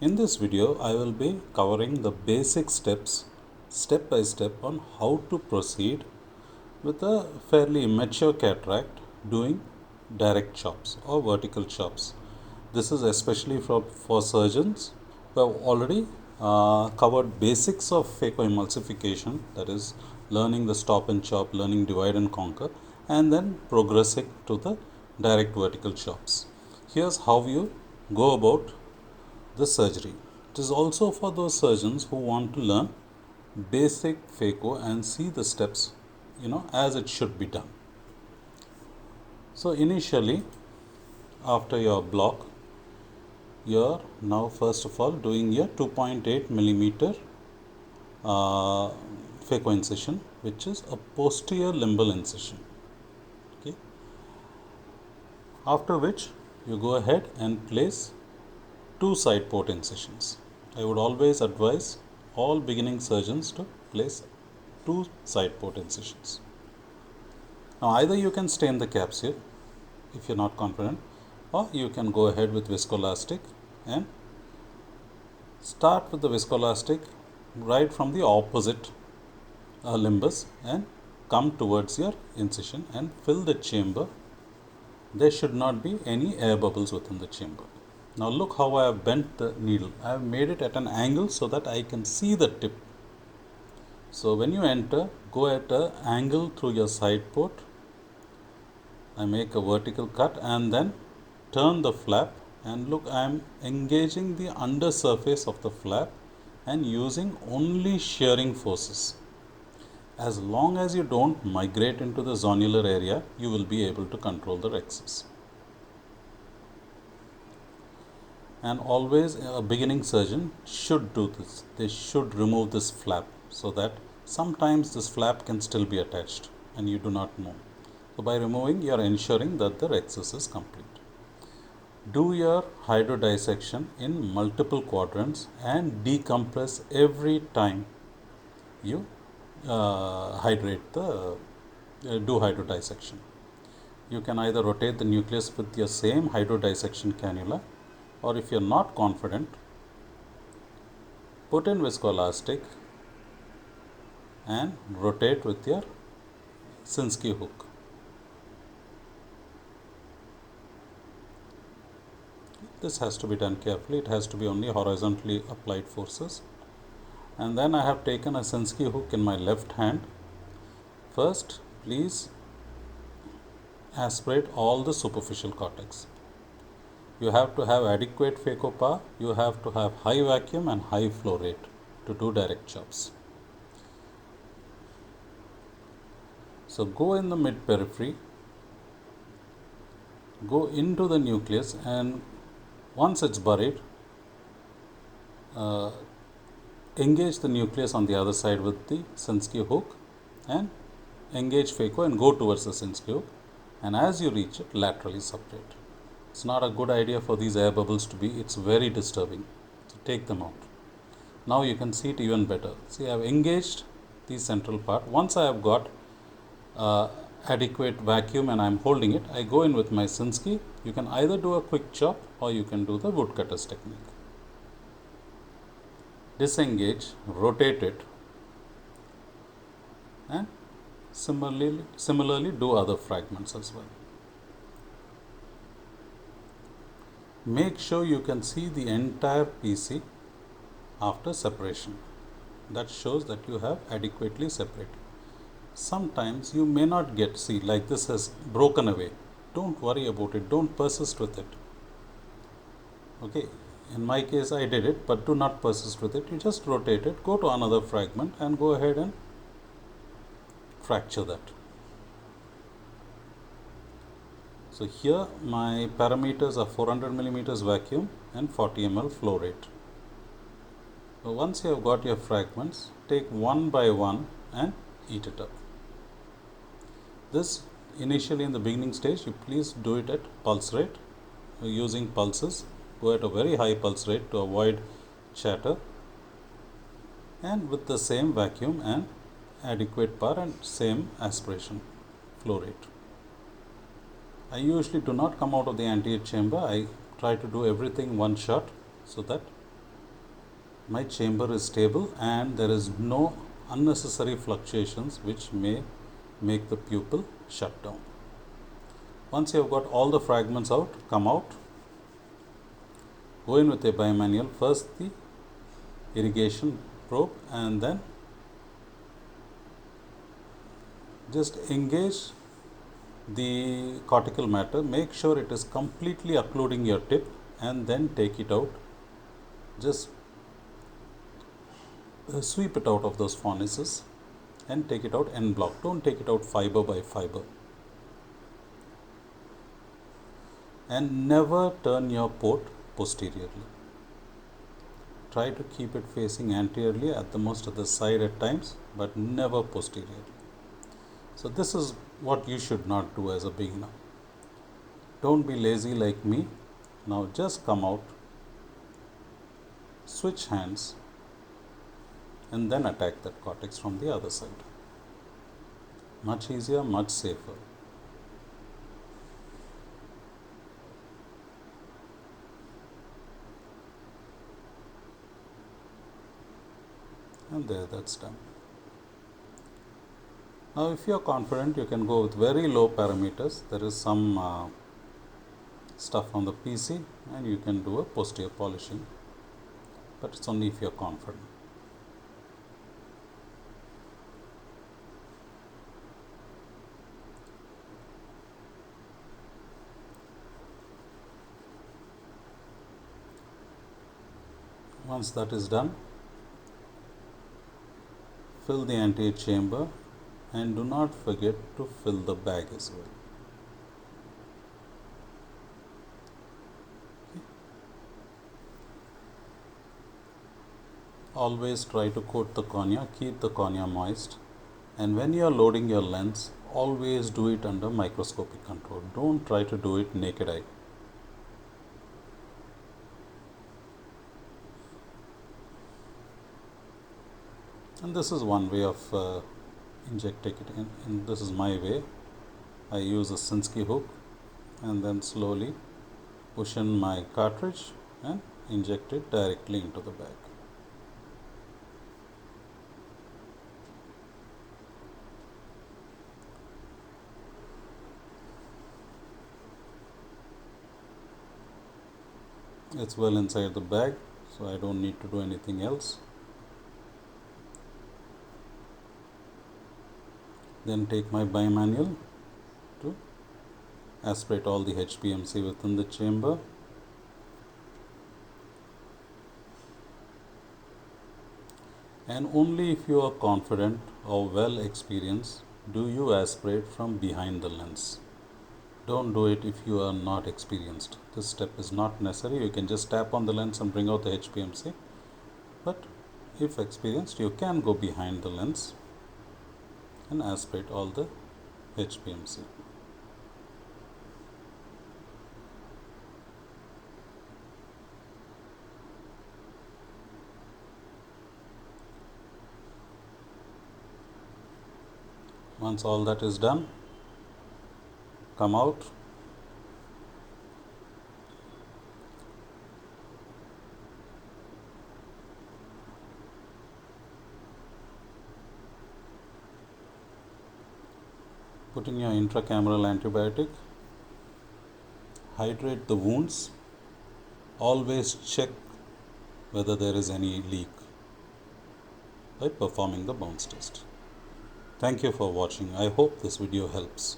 In this video, I will be covering the basic steps, step by step, on how to proceed with a fairly immature cataract doing direct chops or vertical chops. This is especially for surgeons who have already covered basics of phacoemulsification, that is, learning the stop and chop, learning divide and conquer, and then progressing to the direct vertical chops. Here's how you go about the surgery. It is also for those surgeons who want to learn basic phaco and see the steps, as it should be done. So initially, after your block, you're now first of all doing your 2.8 millimeter phaco incision, which is a posterior limbal incision. Okay. After which you go ahead and place 2 side port incisions. I would always advise all beginning surgeons to place 2 side port incisions. Now either you can stain the capsule if you're not confident, or you can go ahead with viscoelastic and start with the viscoelastic right from the opposite limbus and come towards your incision and fill the chamber. There should not be any air bubbles within the chamber. Now look how I have bent the needle. I have made it at an angle so that I can see the tip. So when you enter, go at an angle through your side port. I make a vertical cut and then turn the flap, and look, I am engaging the undersurface of the flap and using only shearing forces. As long as you don't migrate into the zonular area, you will be able to control the rhexis. And always a beginning surgeon should do this. They should remove this flap, so that sometimes this flap can still be attached and you do not know. So by removing, you are ensuring that the rhexis is complete. Do your hydrodissection in multiple quadrants and decompress every time you do hydrodissection. You can either rotate the nucleus with your same hydrodissection cannula, or if you're not confident, put in viscoelastic and rotate with your Sinskey hook. This has to be done carefully. It has to be only horizontally applied forces. And then I have taken a Sinskey hook in my left hand. First, please aspirate all the superficial cortex. You have to have adequate phaco power. You have to have high vacuum and high flow rate to do direct chops. So go in the mid periphery, go into the nucleus, and once it's buried, engage the nucleus on the other side with the Sinskey hook and engage phaco and go towards the Sinskey hook, and as you reach it, laterally separate. It's not a good idea for these air bubbles to be, it's very disturbing. So take them out. Now you can see it even better. See, I have engaged the central part. Once I have got adequate vacuum and I am holding it, I go in with my Sinskey. You can either do a quick chop or you can do the woodcutter's technique. Disengage, rotate it, and similarly do other fragments as well. Make sure you can see the entire PC after separation. That shows that you have adequately separated. Sometimes you may not get, see, like this has broken away. Don't worry about it. Don't persist with it. Okay, in my case I did it, but do not persist with it. You just rotate it, go to another fragment and go ahead and fracture that. So here my parameters are 400 millimeters vacuum and 40 ml flow rate. So once you have got your fragments, take one by one and eat it up. This initially in the beginning stage, you please do it at pulse rate, using pulses. Go at a very high pulse rate to avoid chatter, and with the same vacuum and adequate power and same aspiration flow rate. I usually do not come out of the anterior chamber. I try to do everything one shot so that my chamber is stable and there is no unnecessary fluctuations which may make the pupil shut down. Once you have got all the fragments out, come out, go in with a bimanual, first the irrigation probe and then just engage the cortical matter, make sure it is completely occluding your tip and then take it out. Just sweep it out of those furnaces and take it out en bloc. Don't take it out fiber by fiber. And never turn your port posteriorly. Try to keep it facing anteriorly, at the most at the side at times, but never posteriorly. So this is what you should not do as a beginner. Don't be lazy like me. Now just come out, switch hands and then attack that cortex from the other side. Much easier, much safer. And there, that's done. Now if you are confident, you can go with very low parameters. There is some stuff on the PC and you can do a posterior polishing, but it's only if you are confident. Once that is done, fill the anterior chamber and do not forget to fill the bag as well. Always try to coat the cornea, keep the cornea moist, and when you are loading your lens, always do it under microscopic control. Don't try to do it naked eye. And this is one way of injecting it in, and this is my way. I use a Sinskey hook and then slowly push in my cartridge and inject it directly into the bag. It's well inside the bag, so I don't need to do anything else. Then take my bimanual to aspirate all the HPMC within the chamber. And only if you are confident or well experienced do you aspirate from behind the lens. Don't do it if you are not experienced. This step is not necessary. You can just tap on the lens and bring out the HPMC. But if experienced, you can go behind the lens and aspirate all the HPMC. Once all that is done, come out, put in your intracameral antibiotic, hydrate the wounds, always check whether there is any leak by performing the bounce test. Thank you for watching. I hope this video helps.